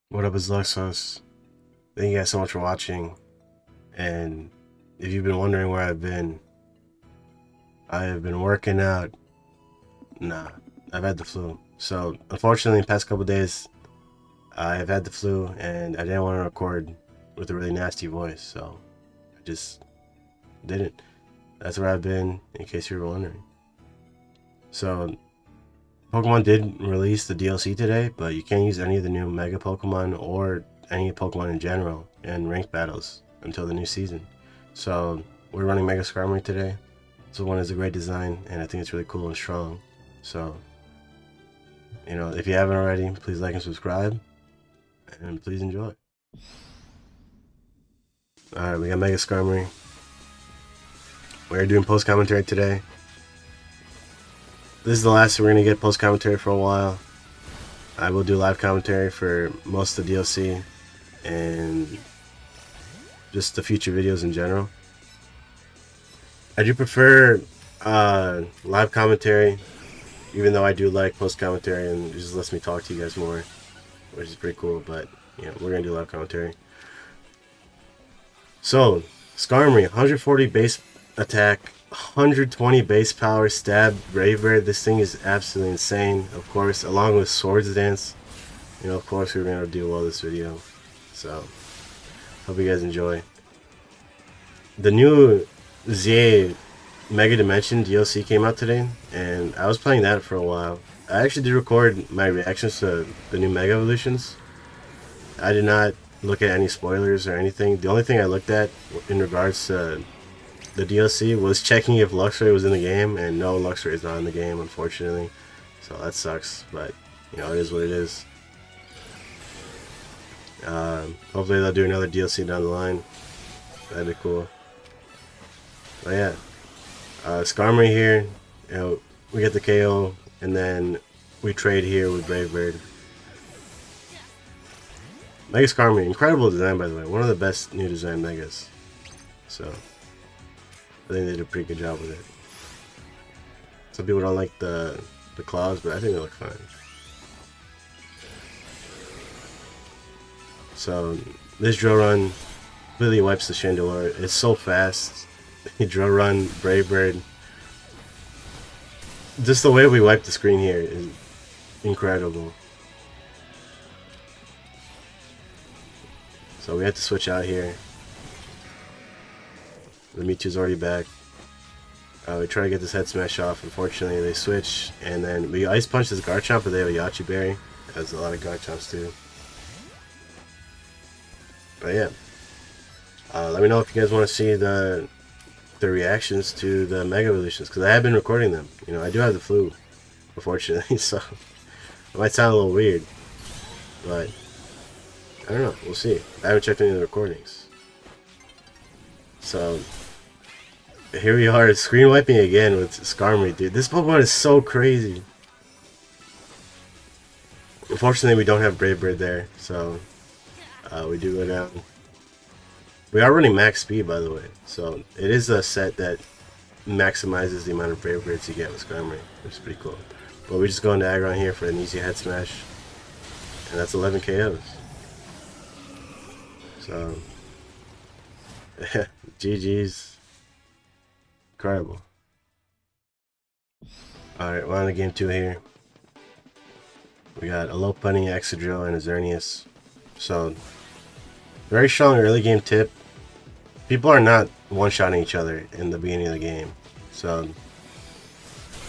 What up, is Luxos? Thank you guys so much for watching. And if you've been wondering where I have been working out. Nah, I've had the flu. So unfortunately, the past couple days, I've had the flu, and I didn't want to record with a really nasty voice, so I just didn't. That's where I've been, in case you were wondering. So Pokemon did release the DLC today, but you can't use any of the new Mega Pokemon or any Pokemon in general in ranked battles until the new season. So we're running Mega Skarmory today. This one is a great design, and I think it's really cool and strong. So, if you haven't already, please like and subscribe, and please enjoy. Alright, we got Mega Skarmory. We're doing post commentary today. This is the last we're going to get post commentary for a while. I will do live commentary for most of the DLC and just the future videos in general. I do prefer live commentary, even though I do like post commentary and it just lets me talk to you guys more, which is pretty cool. But we're gonna do live commentary. So Skarmory, 140 base attack, 120 base power, stab, Brave Bird. This thing is absolutely insane. Of course, along with Swords Dance. Of course, we're gonna do well this video. So hope you guys enjoy. The new ZA Mega Dimension DLC came out today, and I was playing that for a while. I actually did record my reactions to the new Mega Evolutions. I did not look at any spoilers or anything. The only thing I looked at in regards to the DLC was checking if Luxray was in the game, and no, Luxray is not in the game, unfortunately. So that sucks, but it is what it is. Hopefully they'll do another DLC down the line. That'd be cool. But yeah, Skarmory here, we get the KO, and then we trade here with Brave Bird. Mega Skarmory, incredible design by the way, one of the best new design Megas. So, I think they did a pretty good job with it. Some people don't like the claws, but I think they look fine. So, this drill run completely wipes the Chandelure. It's so fast. Drill run, Brave Bird. Just the way we wipe the screen here is incredible. So we have to switch out here. The Mewtwo's already back. We try to get this head smash off. Unfortunately, they switch, and then we ice punch this Garchomp, but they have a Yachi Berry. Has a lot of Garchomps too. But yeah, let me know if you guys want to see the reactions to the Mega Evolutions, because I have been recording them. I do have the flu, unfortunately, so it might sound a little weird, but I don't know. We'll see. I haven't checked any of the recordings. So here we are, screen wiping again with Skarmory, dude. This Pokemon is so crazy. Unfortunately, we don't have Brave Bird there, so we do go down. We are running max speed, by the way, so it is a set that maximizes the amount of Brave Birds you get with Skarmory, which is pretty cool. But we just go into Aggron here for an easy head smash, and that's 11 KOs. So, GG's. Incredible. Alright, we're on to game 2 here. We got a Lopunny, Excadrill, and a Xerneas. So, very strong early game tip. People are not one-shotting each other in the beginning of the game. So,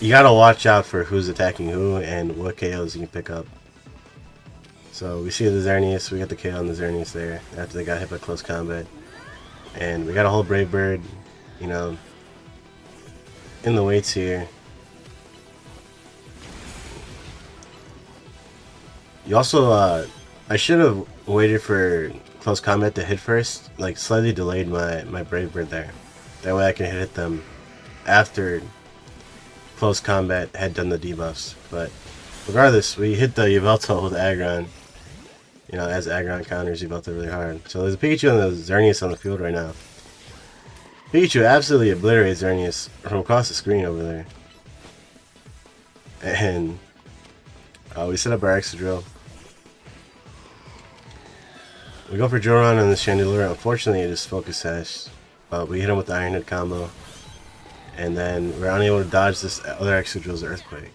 you gotta watch out for who's attacking who and what KOs you can pick up. So, we see the Xerneas, we got the KO on the Xerneas there after they got hit by close combat. And we got a whole Brave Bird, in the weights here. You also, I should have waited for close combat to hit first, like slightly delayed my Brave Bird there. That way I can hit them after close combat had done the debuffs. But regardless, we hit the Yveltal with Aggron. As Aggron counters Yveltal really hard. So there's a Pikachu and the Xerneas on the field right now. Pikachu absolutely obliterates Xerneas from across the screen over there. And we set up our Excadrill. We go for Joran on the Chandelure. Unfortunately, it is Focus Sash, but we hit him with the Iron Head combo. And then we're unable to dodge this other Excadrill's Earthquake.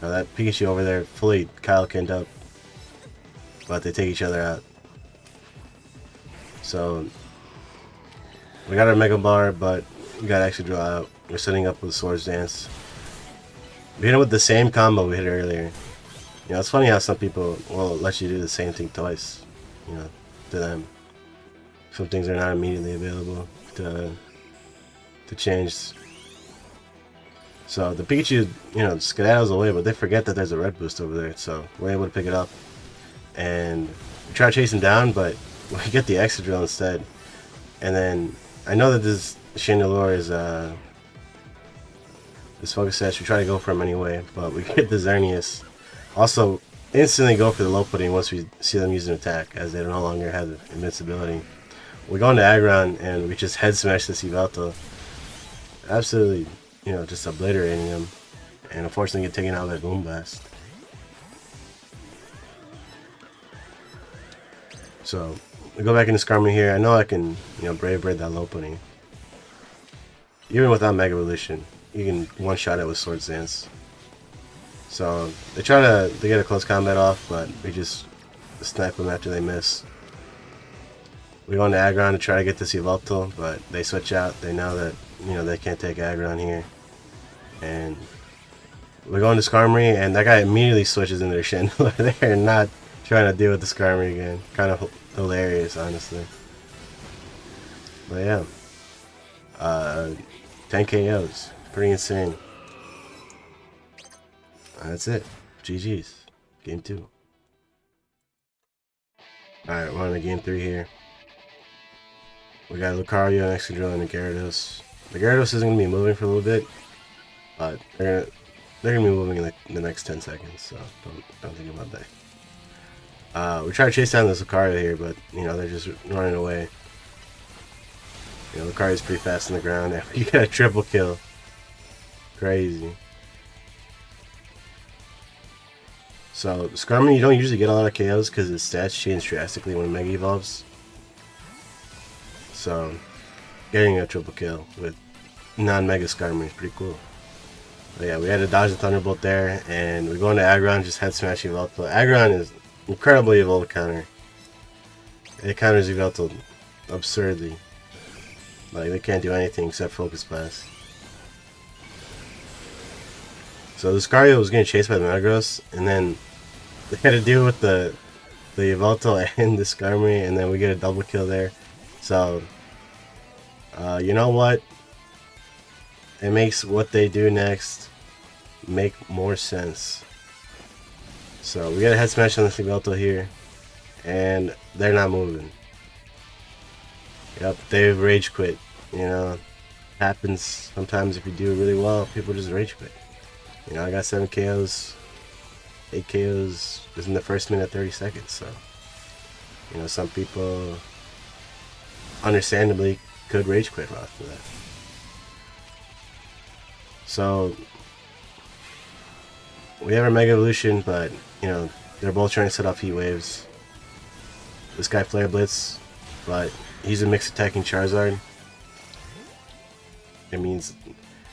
Now that Pikachu over there fully Kyle-Kenned up, but they take each other out. So we got our Mega Bar, but we got Excadrill out. We're setting up with Swords Dance. We hit him with the same combo we hit earlier. You know, it's funny how some people will let you do the same thing twice. You know, to them. Some things are not immediately available to change. So the Pikachu, you know, skedaddles away, but they forget that there's a red boost over there, so we're able to pick it up. And we try to chase him down, but we get the Excadrill instead. And then I know that this Chandelure is this Focus Sash. We try to go for him anyway, but we get the Xerneas. Also, instantly go for the low pudding once we see them use an attack, as they no longer have invincibility. We go into Aggron and we just head smash this Yveltal. Absolutely, you know, just obliterating him. And unfortunately get taken out by Boom Blast. So, we go back into Skarmory here. I know I can, you know, Brave Bird that low pudding. Even without Mega Evolution, you can one-shot it with Swords Dance. So, they get a close combat off, but we just snipe them after they miss. We go into Aggron to try to get this Yveltal, but they switch out. They know that, you know, they can't take Aggron here. And we go into Skarmory, and that guy immediately switches into their Chandelure. They're not trying to deal with the Skarmory again. Kind of hilarious, honestly. But yeah. 10 KOs. Pretty insane. That's it. GG's. Game 2. Alright, we're on to game 3 here. We got Lucario, Excadrill, and a Gyarados. The Gyarados isn't going to be moving for a little bit, but they're going to be moving in like the next 10 seconds, so don't think about that. We try to chase down this Lucario here, but, you know, they're just running away. You know, Lucario's pretty fast on the ground, and we got a triple kill. Crazy. So, Skarmory, you don't usually get a lot of KOs because its stats change drastically when it Mega Evolves. So, getting a triple kill with non-Mega Skarmory is pretty cool. But yeah, we had to dodge the Thunderbolt there, and we go into Aggron, just head smash Yveltal. Aggron is incredibly able to counter. It counters Yveltal absurdly. Like, they can't do anything except Focus Blast. So the Lucario was getting chased by the Metagross, and then they had to deal with the Yveltal and the Skarmory, and then we get a double kill there. So, you know what? It makes what they do next make more sense. So we got a head smash on the Yveltal here, and they're not moving. Yep, they've rage quit. You know, happens sometimes if you do really well, people just rage quit. You know, I got 7 KOs, 8 KOs just in the first minute 30 seconds, so, you know, some people understandably could rage quit after that. So, we have our Mega Evolution, but, you know, they're both trying to set off Heat Waves. This guy Flare Blitz, but he's a mixed attacking Charizard. It means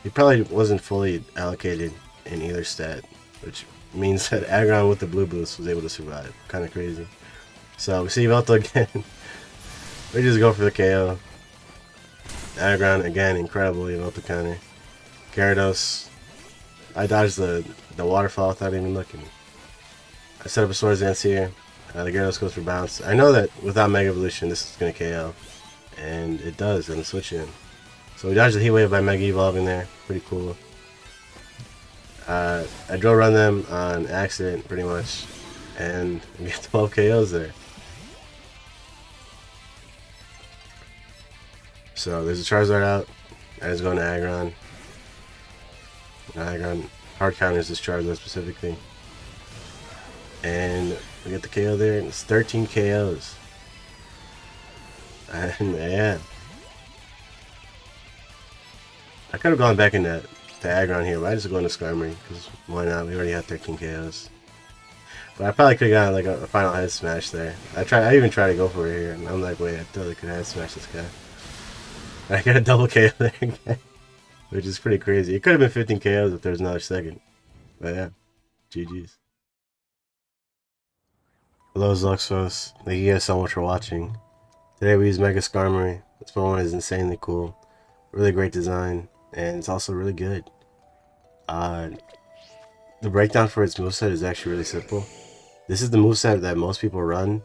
he probably wasn't fully allocated in either stat, which means that Aggron with the blue boost was able to survive. Kind of crazy. So we see Yveltal again. We just go for the KO. Aggron again, incredible Yveltal counter. Gyarados, I dodged the waterfall without even looking. I set up a Swords Dance here. The Gyarados goes for bounce. I know that without Mega Evolution this is going to KO, and it does on the switch in. So we dodged the Heat Wave by Mega Evolving there. Pretty cool. I Drill Run them on accident pretty much, and we get 12 KOs there. So there's a Charizard out. I just go into Aggron. Aggron hard counters this Charizard specifically. And we get the KO there, and it's 13 KOs. And yeah. I could have gone back into Aggron here, but I just go into Skarmory, because why not? We already have 13 KOs. But I probably could have gotten like a final head smash there. I even tried to go for it here, and I'm like, wait, I totally could head smash this guy. I got a double KO there again, which is pretty crazy. It could have been 15 KOs if there was another second. But yeah, GG's. Hello, Zuxos. Thank you guys so much for watching. Today we use Mega Skarmory. This Pokemon is insanely cool. Really great design, and it's also really good. The breakdown for its moveset is actually really simple. This is the moveset that most people run.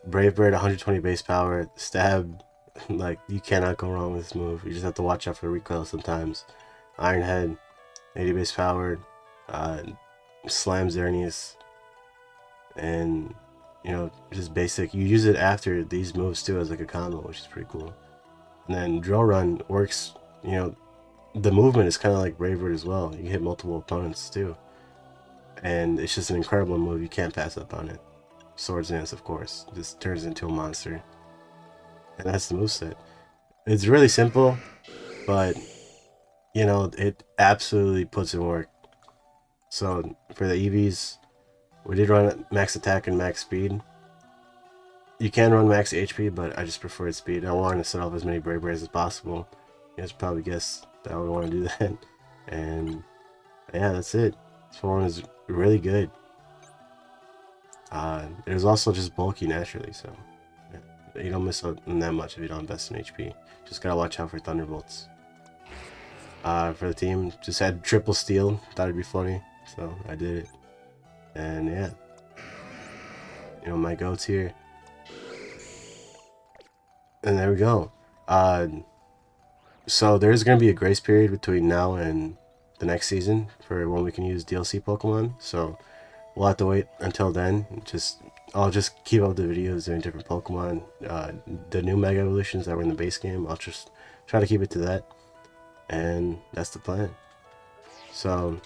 Brave Bird, 120 base power, stab, like, you cannot go wrong with this move. You just have to watch out for recoil sometimes. Iron Head, 80 base power, Slam Xerneas, and, you know, just basic. You use it after these moves too as like a combo, which is pretty cool. And then Drill Run works, you know, the movement is kind of like Brave Bird as well. You can hit multiple opponents too. And it's just an incredible move. You can't pass up on it. Swords Dance, of course, just turns into a monster. And that's the moveset. It's really simple, but, you know, it absolutely puts in work. So for the EVs, we did run max attack and max speed. You can run max HP, but I just preferred speed. I wanted to set off as many Brave Birds as possible. You guys probably guess that I would want to do that. And yeah, that's it. This one is really good. It was also just bulky naturally, so yeah, you don't miss out on that much if you don't invest in HP. Just gotta watch out for Thunderbolts. For the team, just had triple steal. Thought it'd be funny, so I did it. And yeah, you know, my goats here. And there we go. So there's gonna be a grace period between now and the next season for when we can use DLC Pokemon. So we'll have to wait until then. I'll just keep up the videos doing different Pokemon. The new Mega Evolutions that were in the base game, I'll just try to keep it to that. And that's the plan. So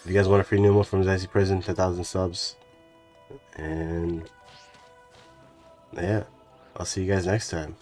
if you guys want a free Numa from Zaxi Prison, 10,000 subs. And yeah, I'll see you guys next time.